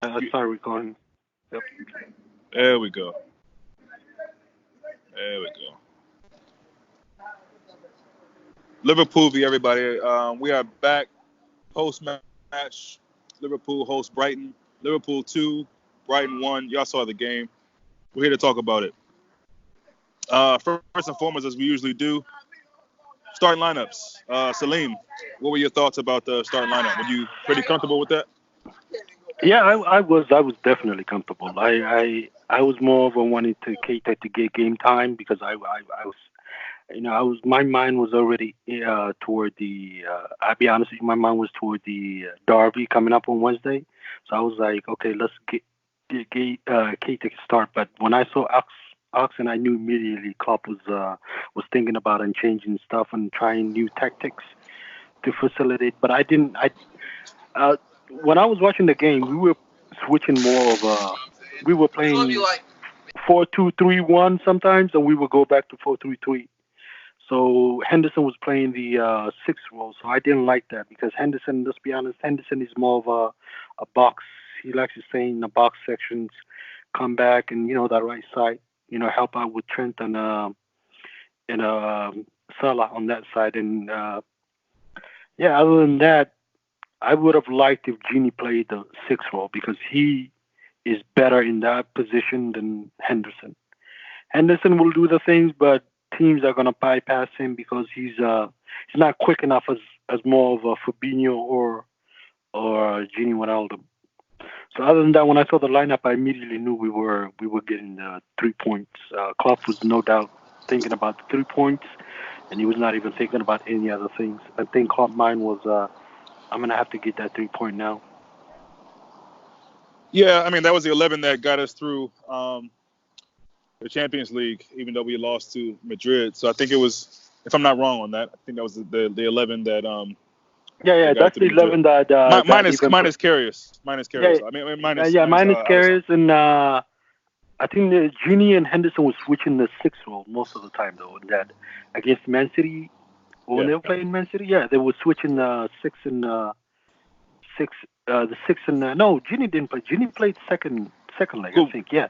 Start recording. Yep. There we go. There we go. Liverpool v everybody. We are back post match. Liverpool hosts Brighton. Liverpool 2, Brighton 1. Y'all saw the game. We're here to talk about it. First and foremost, as we usually do, starting lineups. Salim, what were your thoughts about the starting lineup? Were you pretty comfortable with that? Yeah, I was definitely comfortable. I was more of a wanting to cater to get game time because I was I was my mind was already toward the I'll be honest with you, my mind was toward the Derby coming up on Wednesday. So I was like, okay, let's get cater start. But when I saw Ox, and I knew immediately Klopp was thinking about and changing stuff and trying new tactics to facilitate. But I didn't. I uh, when I was watching the game, we were switching more of we were playing 4-2-3-1 sometimes, and we would go back to 4-3-3. So Henderson was playing the sixth role, so I didn't like that because Henderson, let's be honest, Henderson is more of a box. He likes to stay in the box sections, come back, and that right side, help out with Trent and Salah on that side. And yeah, other than that, I would have liked if Genie played the sixth role because he is better in that position than Henderson. Henderson will do the things, but teams are gonna bypass him because he's not quick enough as more of a Fabinho or Gini Wijnaldum. So other than that, when I saw the lineup, I immediately knew we were getting the 3 points. Klopp was no doubt thinking about the 3 points, and he was not even thinking about any other things. I think Klopp mind was I'm gonna have to get that 3 point now. Yeah, I mean that was the 11 that got us through the Champions League, even though we lost to Madrid. So I think it was, if I'm not wrong on that, I think that was the 11 Yeah, that yeah, got us that's through the Madrid. 11 that Minus even put. minus Karius, minus Yeah, Karius. I mean yeah, minus minus Allison. carries and I think the Genie and Henderson was switching the sixth role most of the time though. That against Man City when Yeah, they were playing Man City, yeah, they were switching six the six and no, Genie didn't play. Genie played second leg, I cool. think. Yeah,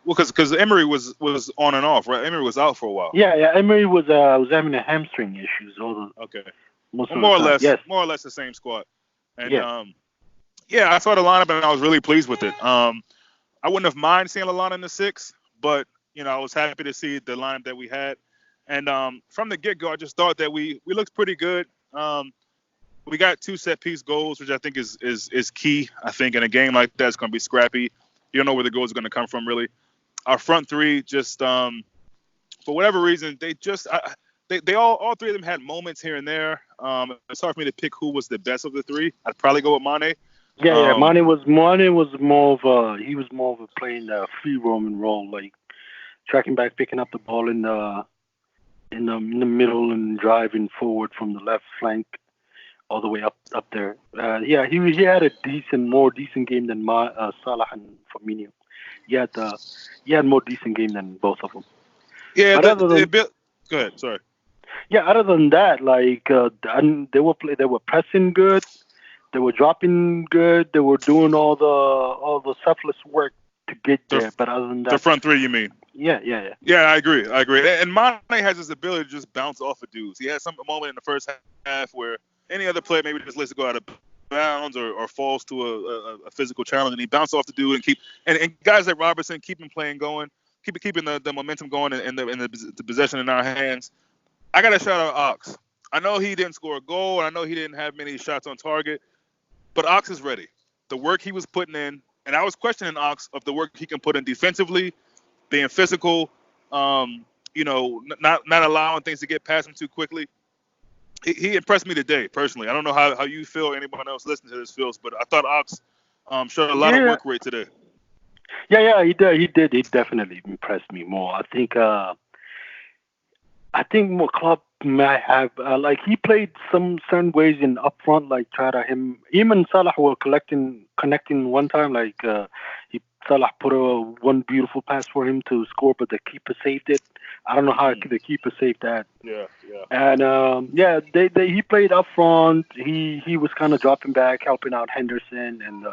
Well, because Emery was on and off, right? Emery was out for a while. yeah, yeah. Emery was having a hamstring issues Okay. most Well, of the time. Yes, more or less the same squad. And yeah, yeah, I saw the lineup and I was really pleased with it. I wouldn't have mind seeing Lalana in the six, but I was happy to see the lineup that we had. And from the get go, I just thought that we looked pretty good. We got two set piece goals, which I think is key. I think in a game like that, it's going to be scrappy. You don't know where the goals are going to come from, really. Our front three just for whatever reason they all three of them had moments here and there. It's hard for me to pick who was the best of the three. I'd probably go with Mane. yeah, yeah. Um, Mane was more of a he was more of a playing a free roaming role, like tracking back, picking up the ball in the middle and driving forward from the left flank all the way up there. Yeah, he had a more decent game than Salah and Firmino. He had uh, he had more decent game than both of them. yeah, But other than go ahead. Sorry. yeah, other than that, like and they were pressing good, they were dropping good, they were doing all the selfless work to get The there. But other than the that, front three, you mean? yeah, yeah, yeah, Yeah, I agree. I agree. And Mane has this ability to just bounce off of dudes. He had some moment in the first half where any other player maybe just lets it go out of bounds or falls to a physical challenge, and he bounced off the dude and and guys like Robertson keep him playing going, keeping the momentum going and the possession in our hands. I got to shout out Ox. I know he didn't score a goal, and I know he didn't have many shots on target, but Ox is ready. The work he was putting in, and I was questioning Ox of the work he can put in defensively, being physical, not allowing things to get past him too quickly. He impressed me today, personally. I don't know how you feel, or anyone else listening to this feels, but I thought Ox showed a lot of yeah, work rate today. yeah, yeah. He did. He definitely impressed me more. I think. I think more club might have like he played some certain ways in up front, like try to him and Salah were collecting connecting one time, like he Salah put one beautiful pass for him to score, but the keeper saved it. I don't know how Mm. the keeper saved that. Yeah, yeah. And yeah, they he played up front. He was kind of dropping back, helping out Henderson, and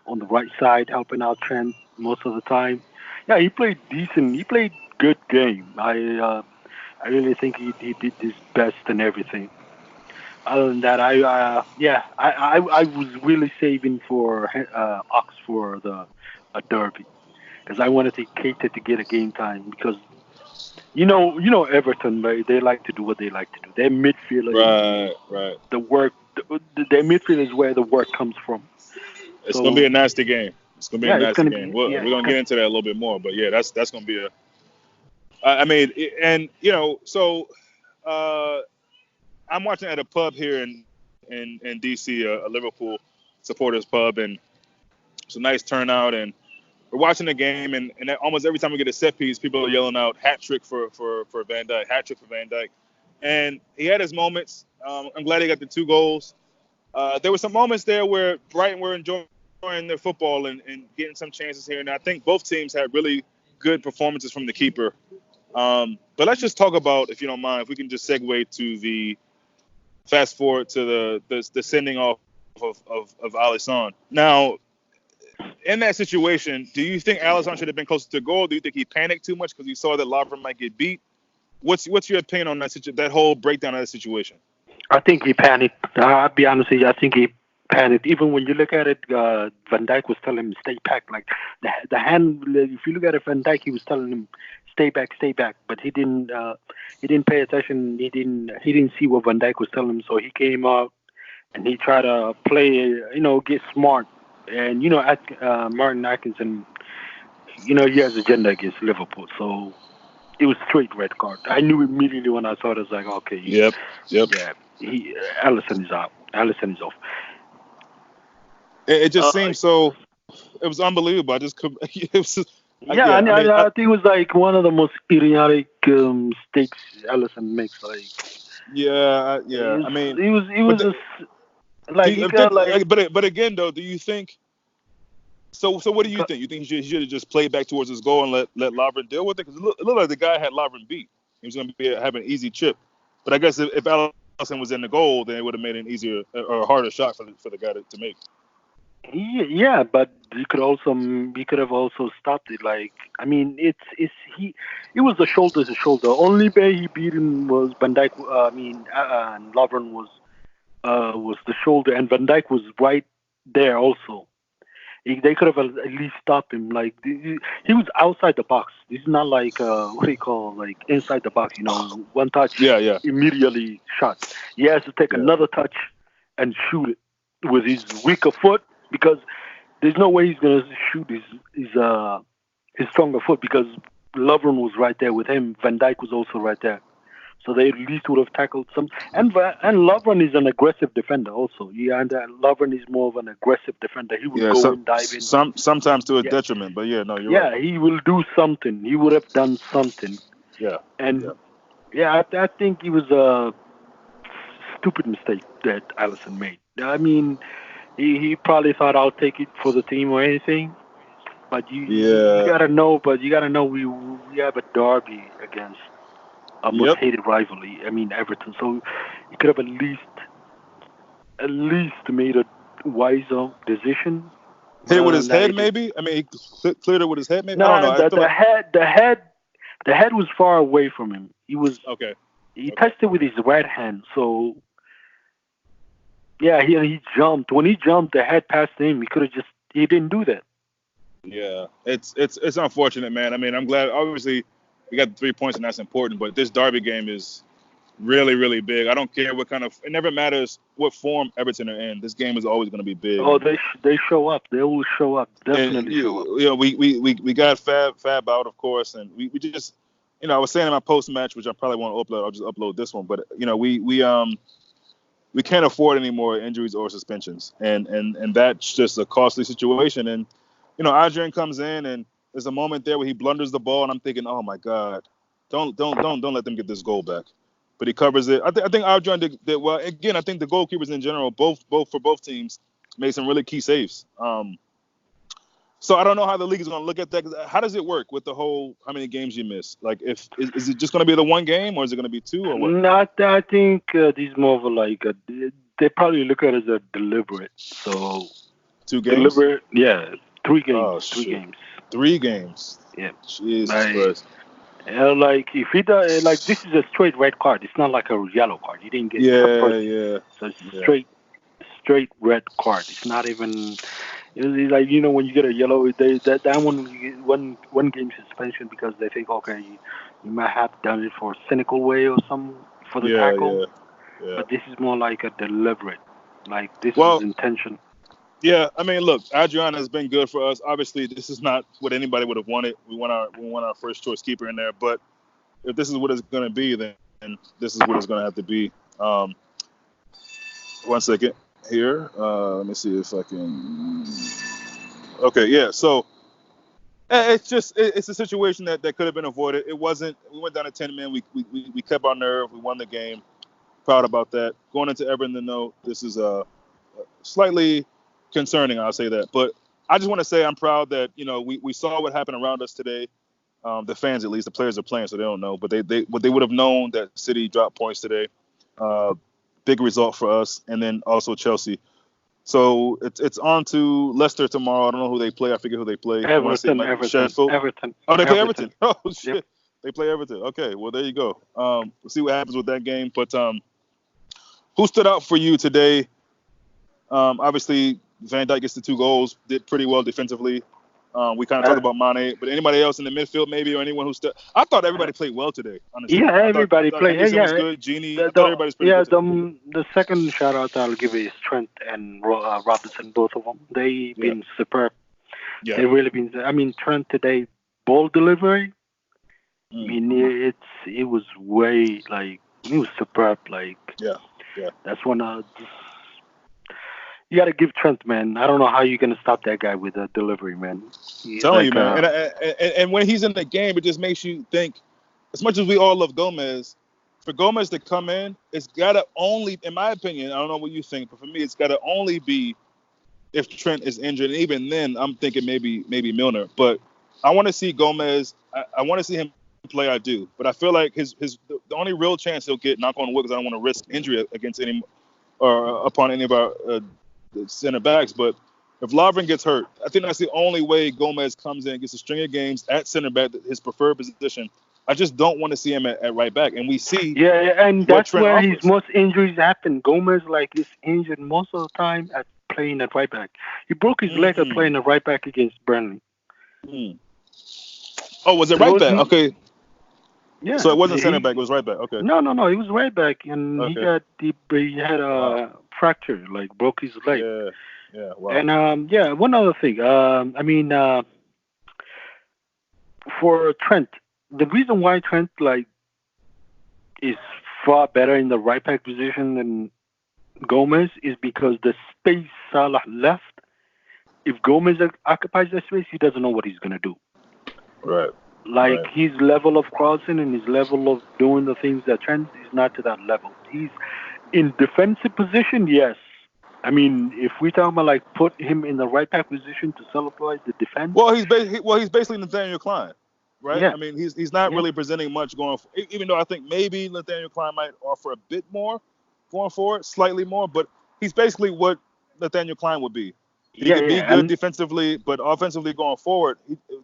on the right side helping out Trent most of the time. Yeah, he played decent. He played good game. I really think he did his best and everything. Other than that, I was really saving for Ox for the a derby because I wanted to cater to get a game time because Everton, right? They like to do what they like to do. Their midfielder is Right, right. the work. Their midfield is where the work comes from. It's gonna be So a nasty game. It's gonna be a yeah, it's nasty gonna game. be yeah, We're gonna get into that a little bit more, but yeah, that's gonna be a. I mean, and so uh, I'm watching at a pub here in DC, a Liverpool supporters pub, and it's a nice turnout, and we're watching the game, and almost every time we get a set piece, people are yelling out hat trick for Van Dijk, hat trick for Van Dijk, and he had his moments. I'm glad he got the 2 goals. There were some moments there where Brighton were enjoying their football and getting some chances here, and I think both teams had really good performances from the keeper. But let's just talk about, if you don't mind, if we can just segue to the fast forward to the sending off of Alisson. Now, in that situation, do you think Alisson should have been closer to goal? Do you think he panicked too much because he saw that Lovren might get beat? What's your opinion on that whole breakdown of that situation? I think he panicked. I'll be honest with you. I think he panicked. Even when you look at it, Van Dijk was telling him stay back. Like the hand. If you look at it, Van Dijk, he was telling him stay back, stay back. But he didn't. He didn't pay attention. He didn't see what Van Dijk was telling him. So he came out and he tried to play. Get smart. And Martin Atkinson. He has agenda against Liverpool. So it was straight red card. I knew immediately when I saw it. I was like, okay, Yep, yep. yeah, Allison is out. Allison is off. It just Uh, seemed so. It was unbelievable. I just could. It was. yeah, Yeah. I mean. I think it was like one of the most idiotic mistakes Allison makes. Like, Yeah. I mean, it but was the, just like he I got think, like but again though, do you think? So what do you think? You think he should have just played back towards his goal and let Lovren deal with it? Because it looked like the guy had Lovren beat. He was going to have an easy chip. But I guess if Allison was in the goal, then it would have made an easier or a harder shot for the guy to make. yeah, but he could have also stopped it. Like, I mean, it was a shoulder to shoulder. Only way he beat him was Van Dijk. And Lovren was the shoulder, and Van Dijk was right there also. They could have at least stopped him. Like he was outside the box. This is not like what do you call like inside the box. One touch Yeah, yeah, immediately shot. He has to take yeah. another touch and shoot it with his weaker foot because there's no way he's gonna shoot his stronger foot because Lovren was right there with him. Van Dijk was also right there. So they at least would have tackled some. And Lovren is an aggressive defender also. Yeah, and Lovren is more of an aggressive defender. He will Yeah, go in, dive in. sometimes to a Yeah, detriment, but yeah, no, you're right. yeah, he will do something. He would have done something. Yeah, yeah. And yeah, I think it was a stupid mistake that Allison made. I mean, he probably thought I'll take it for the team or anything. But you Yeah. gotta know. But you gotta know we have a derby against a most Yep. hated rivalry. I mean Everton. So you could have at least made a wiser decision. But Hit it with other his than that, head, he did. maybe. I mean, he cleared it with his head, maybe. I don't know. Nah, I feel like the head was far away from him. okay, He okay. touched it with his right hand. So yeah, he jumped. When he jumped, the head passed him. He didn't do that. Yeah, it's unfortunate, man. I mean, I'm glad. Obviously, we got the 3 points, and that's important. But this Derby game is really, really big. I don't care what kind of. It never matters what form Everton are in. This game is always going to be big, Oh, they show up. They will show up. and Definitely show up. we got Fab out, of course, and we just I was saying in my post match, which I probably won't upload. I'll just upload this one, but we can't afford any more injuries or suspensions, and that's just a costly situation. And Adrian comes in, and there's a moment there where he blunders the ball, and I'm thinking, oh my god, Don't let them get this goal back. But he covers it. I think Adrian did well. Again, I think the goalkeepers in general, both for both teams, made some really key saves. So I don't know how the league is going to look at that. How does it work with the whole how many games you miss? Like, if is it just going to be the one game, or is it going to be two, or what? Not, I think this is more of a, like they probably look at it as a deliberate. So 2 games? deliberate, yeah, 3 games, Oh three shit, games, 3 games. yeah. Jesus Like, Christ. like if he does, like this is a straight red card. It's not like a yellow card. You didn't get the Yeah, first, yeah, so it's yeah, straight red card. It's not even. It's like when you get a yellow, that one you get one game suspension because they think okay you might have done it for a cynical way or some for the yeah, tackle, yeah, yeah. but this is more like a deliberate, like this is Well, intention. yeah. I mean, look, Adrian has been good for us. Obviously, this is not what anybody would have wanted. We want our first choice keeper in there, but if this is what it's going to be, then this is what it's going to have to be. Um, 1 second here. Let me see if I can. Okay, yeah. So it's just it's a situation that could have been avoided. It wasn't. We went down to 10 men. We kept our nerve. We won the game. Proud about that. Going into Everton, though, this is slightly concerning. I'll say that. But I just want to say I'm proud that we saw what happened around us today. The fans, at least, the players are playing, so they don't know. But they would have known that City dropped points today. Uh, Big result for us, and then also Chelsea. So it's on to Leicester tomorrow. I don't know who they play. I forget who they play. I want to say it Everton, might be Everton, Sheffield. Everton, Oh, they play Everton. Everton. Oh Yep. shit, they play Everton. Okay, well there you go. We'll see what happens with that game. But who stood out for you today? Obviously Van Dijk gets the 2 goals. Did pretty well defensively. We kind of talked Uh, about Mane, but anybody else in the midfield maybe, or anyone who stood? I thought everybody played well today. Honestly, yeah, I everybody thought play. Henderson was Yeah, good. Genie, the I thought the everybody's pretty yeah good today. the second shout out I'll give is Trent and Robertson, both of them. They Yeah, been superb. yeah. They really been. I mean, Trent today ball delivery. I Mm, mean, it was way like it was superb. Like yeah, yeah. that's when you got to give Trent, man. I don't know how you're gonna stop that guy with a delivery, man. Telling you, Like man. And when he's in the game, it just makes you think. As much as we all love Gomez, for Gomez to come in, it's gotta only, in my opinion, I don't know what you think, but for me, it's gotta only be if Trent is injured. And even then, I'm thinking maybe Milner. But I want to see Gomez. I want to see him play. I do, but I feel like the only real chance he'll get, knock on wood, because I don't want to risk injury against any or upon any of our center backs. But if Lovren gets hurt, I think that's the only way Gomez comes in and gets a string of games at center back, his preferred position. I just don't want to see him at right back. And we see yeah, yeah, and what that's Trent where his offers. most injuries happen. Gomez like is injured most of the time at playing at right back. He broke his leg at Mm-mm. playing at right back against Burnley. Mm. Oh, was it It right was back? Okay. So yeah. it wasn't center back. It He was right back. Okay. no, he was right back, and Okay. he had Wow. a fracture, like broke his leg. Yeah. Yeah. Wow. And yeah, one other thing. I mean, for Trent, the reason why Trent like is far better in the right back position than Gomez is because the space Salah left. If Gomez occupies that space, he doesn't know what he's gonna do. Right. Like Right. his level of crossing and his level of doing the things that Trent is not to that level. He's in defensive position, yes. I mean, if we talk about like put him in the right back position to celebrate the defense, Well, he's basically Nathaniel Klein, right? yeah, I mean, he's not yeah, really presenting much going. Even though I think maybe Nathaniel Klein might offer a bit more going forward, slightly more, but he's basically what Nathaniel Klein would be. He yeah, can be yeah, good and defensively, but offensively going forward,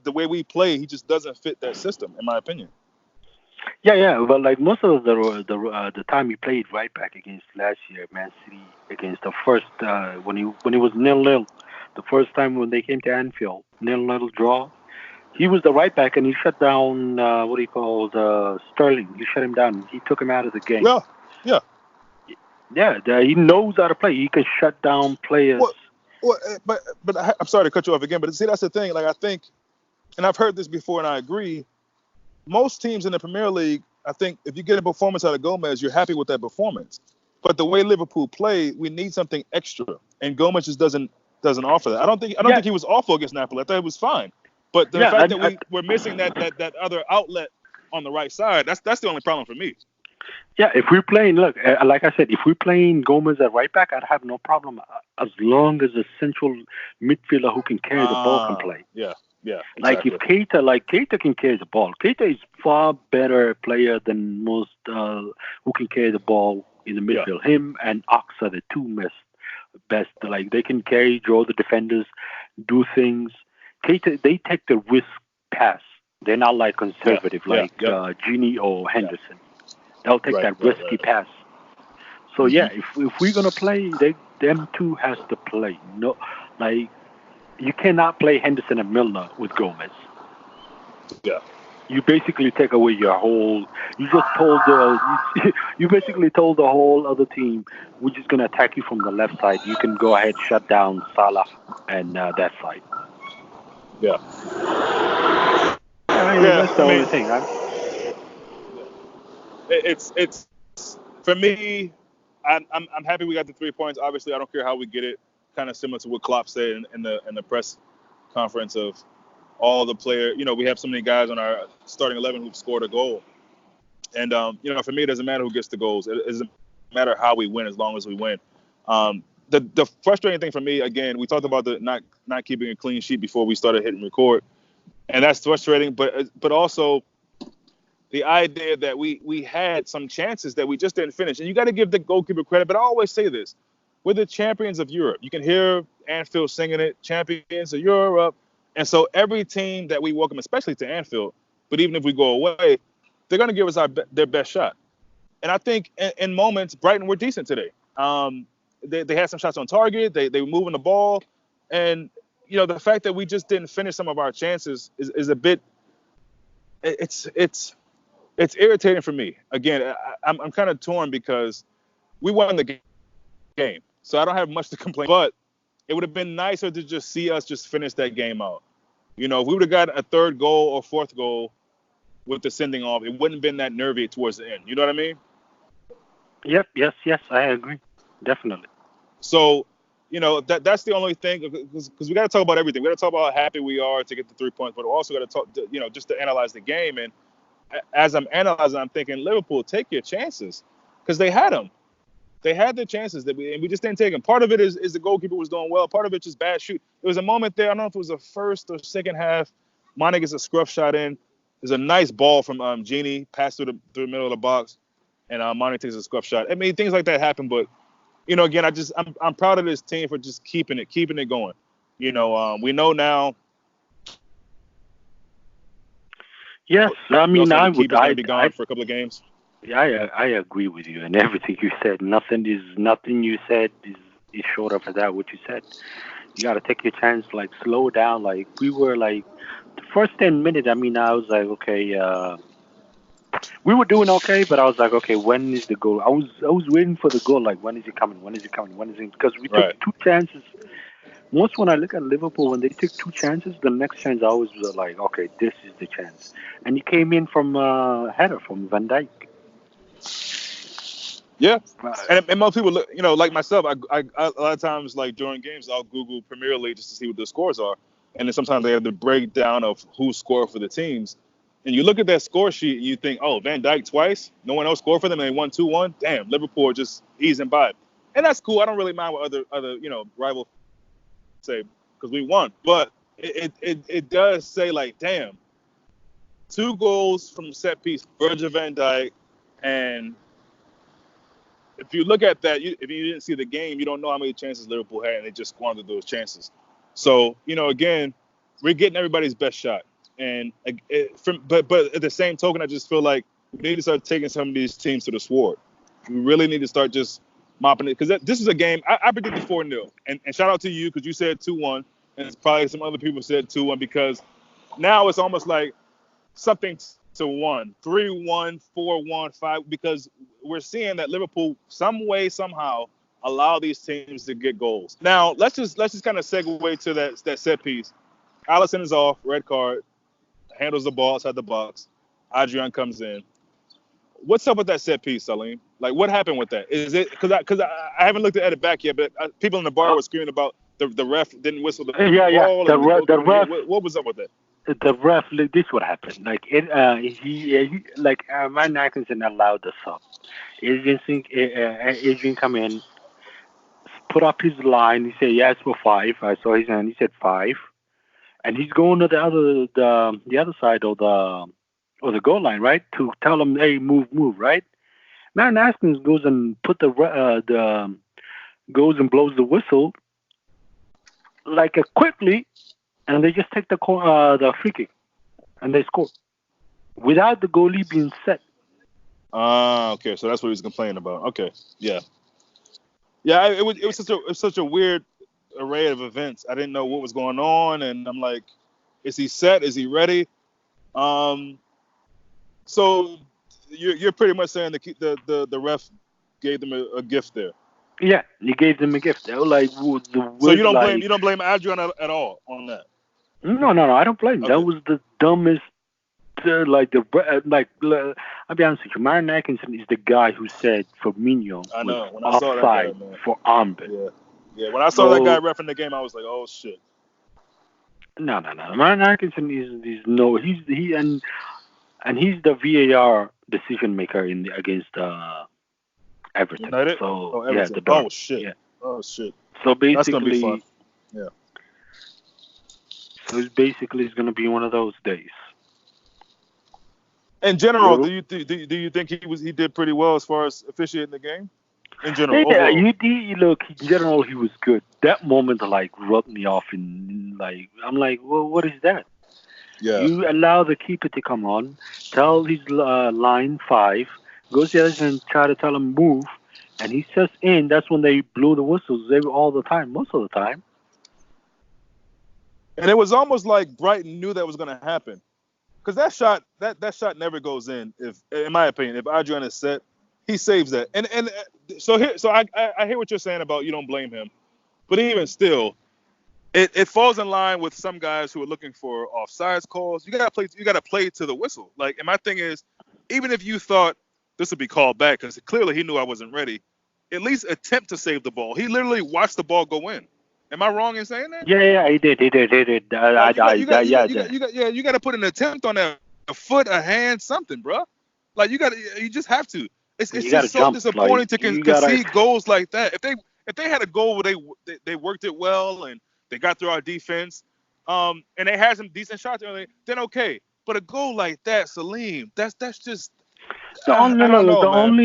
the way we play, he just doesn't fit that system, in my opinion. yeah, yeah. But like most of the time he played right back against last year, Man City against the first when he was 0-0, the first time when they came to Anfield, 0-0 draw. He was the right back, and he shut down what do you call Sterling. He shut him down. He took him out of the game. Yeah, yeah. Yeah, he knows how to play. He can shut down players. What? Well, but I'm sorry to cut you off again, but see, that's the thing. Like I think, and I've heard this before, and I agree. Most teams in the Premier League, I think, if you get a performance out of Gomez, you're happy with that performance. But the way Liverpool play, we need something extra, and Gomez just doesn't offer that. I don't think Yeah, he was awful against Napoli. I thought he was fine. But the yeah, fact that we're missing that other outlet on the right side. That's the only problem for me. Yeah, if we're playing, look, like I said, if we're playing Gomez at right back, I'd have no problem as long as a central midfielder who can carry the ball can play. Yeah, yeah, Like if exactly. Keita can carry the ball. Keita is far better player than most who can carry the ball in the Yeah, midfield. Him and Ox are the two best. Like they can carry, draw the defenders, do things. Keita, they take the risk pass. They're not like yeah, conservative yeah, like yep, Genie or yeah. Henderson. They'll take Right, that right, risky right. pass. So yeah, Hmm. if we're gonna play, them two has to play. No, like you cannot play Henderson and Milner with Gomez. Yeah, You basically take away your whole. You just told the you basically told the whole other team, we're just gonna attack you from the left side. You can go ahead, shut down Salah and that side. yeah, I mean, yeah. that's I the mean, only thing. it's for me. I'm happy we got the 3 points. Obviously, I don't care how we get it. Kind of similar to what Klopp said in the press conference of all the player. We have so many guys on our starting 11 who've scored a goal, and for me, it doesn't matter who gets the goals. It doesn't matter how we win as long as we win. The frustrating thing for me, again, we talked about the not keeping a clean sheet before we started hitting record, and that's frustrating. But also the idea that we had some chances that we just didn't finish. And you got to give the goalkeeper credit. But I always say this: we're the champions of Europe. You can hear Anfield singing it, champions of Europe. And so every team that we welcome, especially to Anfield, but even if we go away, they're going to give us their best shot. And I think in moments, Brighton were decent today. They had some shots on target. They were moving the ball. And, the fact that we just didn't finish some of our chances is a bit – it's irritating for me. Again, I'm kind of torn because we won the game, so I don't have much to complain. But it would have been nicer to just see us just finish that game out. If we would have got a third goal or fourth goal with the sending off, it wouldn't have been that nervy towards the end. You know what I mean? Yep. Yes. I agree. Definitely. So, that's the only thing because we got to talk about everything. We got to talk about how happy we are to get the 3 points, but also got to talk, just to analyze the game. And as I'm analyzing, I'm thinking, Liverpool, take your chances because they had them. They had the chances and we just didn't take them. Part of it is the goalkeeper was doing well. Part of it is bad shoot. There was a moment there. I don't know if it was the first or second half. Mane gets a scruff shot in. There's a nice ball from Genie, passed through the middle of the box, and Mane takes a scruff shot. I mean, things like that happen, but again, I'm proud of this team for just keeping it going. We know now. Yes. I We mean, also know I the would. keeper's going to be gone for a couple of games. I agree with you and everything you said. Nothing you said is short of that. What you said. You got to take your chance. Like slow down. Like we were like the first 10 minutes. I mean, I was like, okay. We were doing okay, but I was like, okay, when is the goal? I was waiting for the goal. Like, when is it coming? When is it coming? When is it? Because we took Right. two chances. Most when I look at Liverpool, when they took two chances, the next chance I always was like, okay, this is the chance. And he came in from header from Van Dijk. Yeah. Uh, And most people, like myself, I a lot of times, like during games, I'll Google Premier League just to see what the scores are, and then sometimes they have the breakdown of who scored for the teams. And you look at that score sheet and you think, oh, Van Dijk twice, no one else scored for them, and they won 2-1. Damn, Liverpool are just easing by, and that's cool. I don't really mind what other rival say because we won, but it does say like, damn, two goals from set piece, Virgil van Dijk, and if you look at that, if you didn't see the game, you don't know how many chances Liverpool had, and they just squandered those chances. So, again, we're getting everybody's best shot. And but at the same token, I just feel like we need to start taking some of these teams to the sword. We really need to start just mopping it because this is a game. I predicted 4-0, and shout out to you because you said 2-1, and it's probably some other people said 2-1 because now it's almost like something to 1, 3-1, 4-1, 5, because we're seeing that Liverpool some way somehow allow these teams to get goals. Now let's just kind of segue to that set piece. Alisson is off, red card, handles the ball outside the box. Adrian comes in. What's up with that set piece, Salim? Like, what happened with that? Is it because I haven't looked at it back yet, but people in the bar uh, were screaming about the ref didn't whistle the yeah. ball The and the re- the goalkeeper. ref What was up with that? the ref. Like, this what happened. Like Ryan Atkinson allowed the sub. Adrian come in, put up his line. He said yes for five. I saw his hand. He said five, and he's going to the other side of the goal line, right? To tell him, hey, move, right? Ryan Atkinson goes and goes and blows the whistle like quickly, and they just take the free kick and they score without the goalie being set. Okay, so that's what he was complaining about. Okay, yeah, yeah. It was such a weird array of events. I didn't know what was going on, and I'm like, is he set? Is he ready? Um, so you're pretty much saying the ref gave them a gift there. Yeah, he gave them a gift. They were like, the So word like, you don't blame Adrian at all on that. no, I don't blame him. That Okay. was the dumbest. I'll be honest with you. Myron Atkinson is the guy who said Firmino I was know when I saw that guy, offside man. for armband. Yeah, yeah. When I saw that guy So reffing the game, I was like, oh shit. no. Myron Atkinson is no. And he's the VAR decision maker against Everton. United? So Oh, yeah, Everton. the Oh Dart. shit. Yeah. Oh shit. So That's gonna be fun. basically, Yeah. it's gonna be one of those days. In general, Well, do you think he did pretty well as far as officiating the game? In general, yeah, overall. look. In general, he was good. That moment, like, rubbed me off. I'm like, well, what is that? Yeah. You allow the keeper to come on, tell his line five, goes the other and try to tell him move, and he says in. That's when they blew the whistles all the time, most of the time. And it was almost like Brighton knew that was gonna happen. Because that shot never goes in my opinion, if Adrian is set, he saves that. And so I hear what you're saying about you don't blame him. But even still, it falls in line with some guys who are looking for offsides calls. You gotta play to the whistle. Like, and my thing is, even if you thought this would be called back, because clearly he knew I wasn't ready, at least attempt to save the ball. He literally watched the ball go in. Am I wrong in saying that? Yeah, he did. Like Yeah. you got to put an attempt on that, a foot, a hand, something, bro. Like you just have to. It's You got to just so jump. Like disappointing to you gotta. concede goals like that. If they had a goal where they worked it well and they got through our defense, and they had some decent shots early, then okay. But a goal like that, Salim, that's just The only I no, don't no, know, man.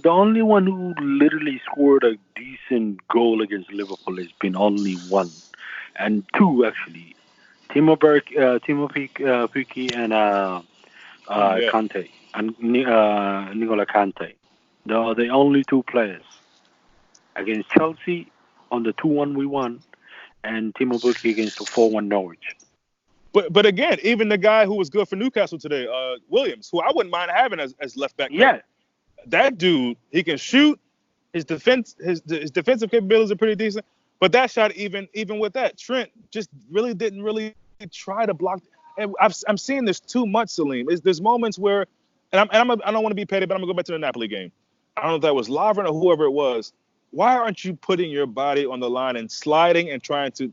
the only one who literally scored a decent goal against Liverpool has been only one, and two actually. Timo Pukki, and Yeah. Kante, and Nicola Kante. The only two players against Chelsea on the 2-1 we won, and Timo Pukki against the 4-1 Norwich. But again, even the guy who was good for Newcastle today, Williams, who I wouldn't mind having as left back there, Yeah, that dude, he can shoot. His defensive capabilities are pretty decent. But that shot, even with that, Trent just didn't really try to block. And I'm seeing this too much, Salim. There's moments where, I don't want to be petty, but I'm gonna go back to the Napoli game. I don't know if that was Lovren or whoever it was. Why aren't you putting your body on the line and sliding and trying to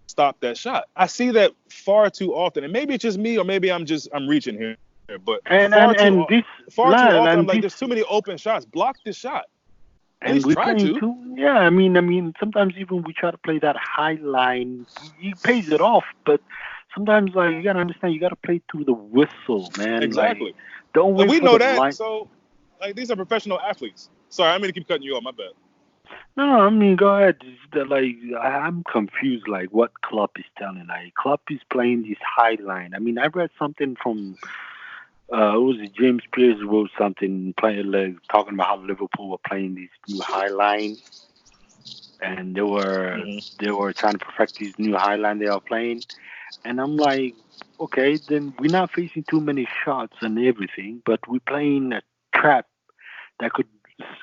stop that shot? I see that far too often, and maybe it's just me, or maybe I'm reaching here. But and and and this far too land often, I'm and like, this there's too many open shots. Block this shot. At and least we try playing to. too. Yeah, I mean, sometimes even we try to play that high line. He pays it off, but sometimes like you gotta understand, you gotta play through the whistle, man. Like, Exactly. don't And wait we for know the that. line. So, like, these are professional athletes. Sorry, I mean to keep cutting you off. My bad. No, I mean, go ahead. Like, I'm confused. Like, what Klopp is telling? Like, Klopp is playing this high line. I mean, I read something from it was James Pierce wrote something playing like talking about how Liverpool were playing this new high line, and Mm-hmm. they were trying to perfect this new high line they are playing. And I'm like, okay, then we're not facing too many shots and everything, but we're playing a trap that could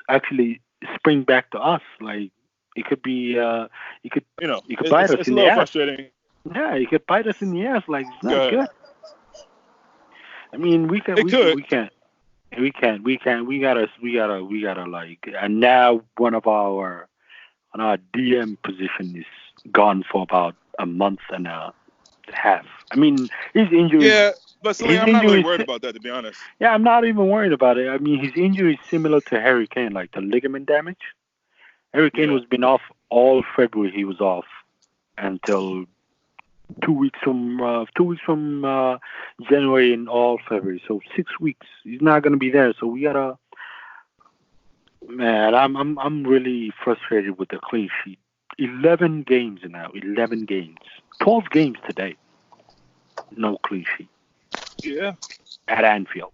actually spring back to us. Like, it could be, it could, You know, it could bite us it's a in the little ass. frustrating. Yeah, it could bite us in the ass. Like, it's Go not ahead. good. I mean, It could. we gotta like. And now one of our DM position is gone for about a month and Half. I mean, his injury. Yeah, but Salim, His I'm not really injury. worried about that, to be honest. Yeah, I'm not even worried about it. I mean, his injury is similar to Harry Kane, like the ligament damage. Harry Kane Yeah. was been off all February. He was off until 2 weeks from January and all February. So 6 weeks. He's not gonna be there. So we gotta. Man, I'm really frustrated with the clean sheet. 11 games now. 11 games. 12 games today. No clean sheet Yeah. at Anfield.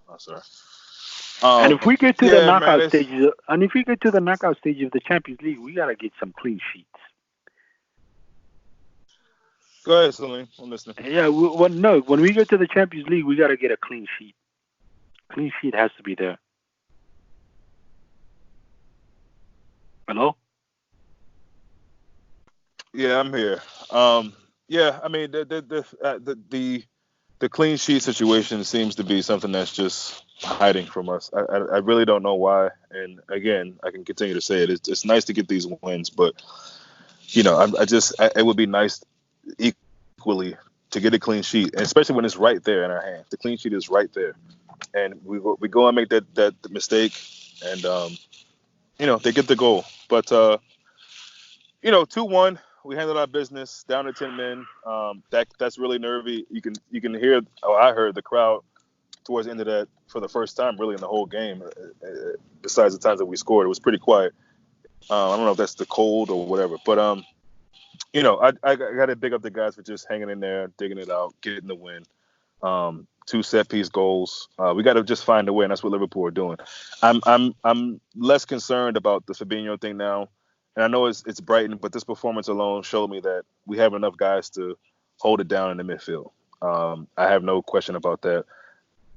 Oh, sorry. And if we get to the Yeah, man. knockout It's stages, and if we get to the knockout stage of the Champions League, we gotta get some clean sheets. Go ahead, Salim. I'm listening. Yeah, no, when we get to the Champions League, we gotta get a clean sheet. Clean sheet has to be there. Hello? Yeah, I'm here. Yeah, I mean the clean sheet situation seems to be something that's just hiding from us. I really don't know why. And again, I can continue to say it. It's nice to get these wins, but it would be nice equally to get a clean sheet, and especially when it's right there in our hands. The clean sheet is right there, and we go and make that mistake, and they get the goal. But 2-1. We handled our business down to 10 men. That's really nervy. You can hear. Oh, I heard the crowd towards the end of that for the first time, really in the whole game. Besides the times that we scored, it was pretty quiet. I don't know if that's the cold or whatever, but I got to big up the guys for just hanging in there, digging it out, getting the win. 2 set-piece goals. We got to just find a way, and that's what Liverpool are doing. I'm less concerned about the Fabinho thing now, and I know it's Brighton, but this performance alone showed me that we have enough guys to hold it down in the midfield. I have no question about that.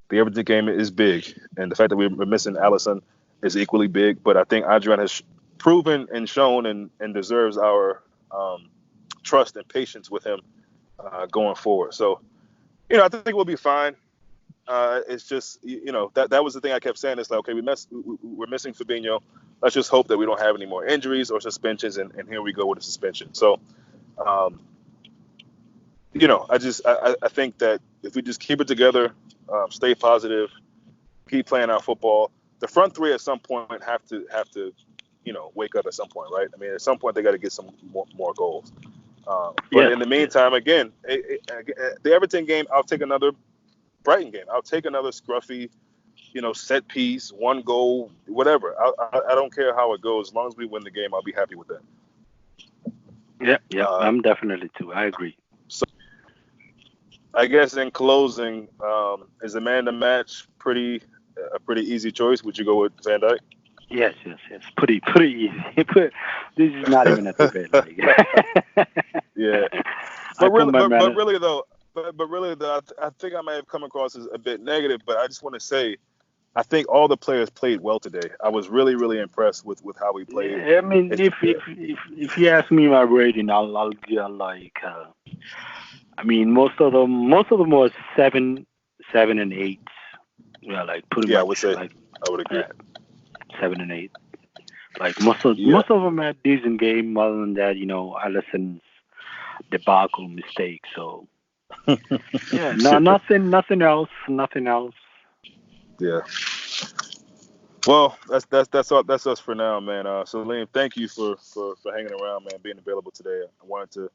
The Everton game is big, and the fact that we're missing Alisson is equally big. But I think Adrian has proven and shown and deserves our trust and patience with him going forward. So, I think we'll be fine. It's just, that was the thing I kept saying. It's like, okay, we're missing Fabinho. Let's just hope that we don't have any more injuries or suspensions, and here we go with a suspension. So, um, I think that if we just keep it together, stay positive, keep playing our football, the front three at some point have to wake up at some point, right? I mean, at some point they got to get some more goals. But Yes. in the meantime, again, the Everton game, I'll take another Brighton game. I'll take another scruffy, set piece, one goal, whatever. I don't care how it goes. As long as we win the game, I'll be happy with that. Yeah. I'm definitely too. I agree. So I guess in closing, is the man to match a pretty easy choice? Would you go with Van Dijk? Yes. Pretty easy. This is not even a debate. Yeah, I put my but man. really though, I think I may have come across as a bit negative. But I just want to say, I think all the players played well today. I was really, really impressed with how we played. Yeah, I mean, if you ask me my rating, I'll get like. I mean, most of them was 7 and 8. Yeah, like pretty Yeah, I much would say like I would agree. 7 and 8. Like most Yeah, of them had decent game. Other than that, Allison's debacle mistake. So yeah, no, nothing else, nothing else. yeah. Well, that's us for now, man. Salim, thank you for hanging around, man, being available today. I wanted to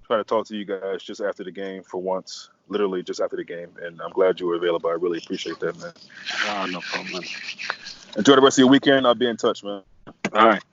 try to talk to you guys just after the game for once, literally just after the game, and I'm glad you were available. I really appreciate that, man. No problem. Enjoy the rest of your weekend. I'll be in touch, man. All right.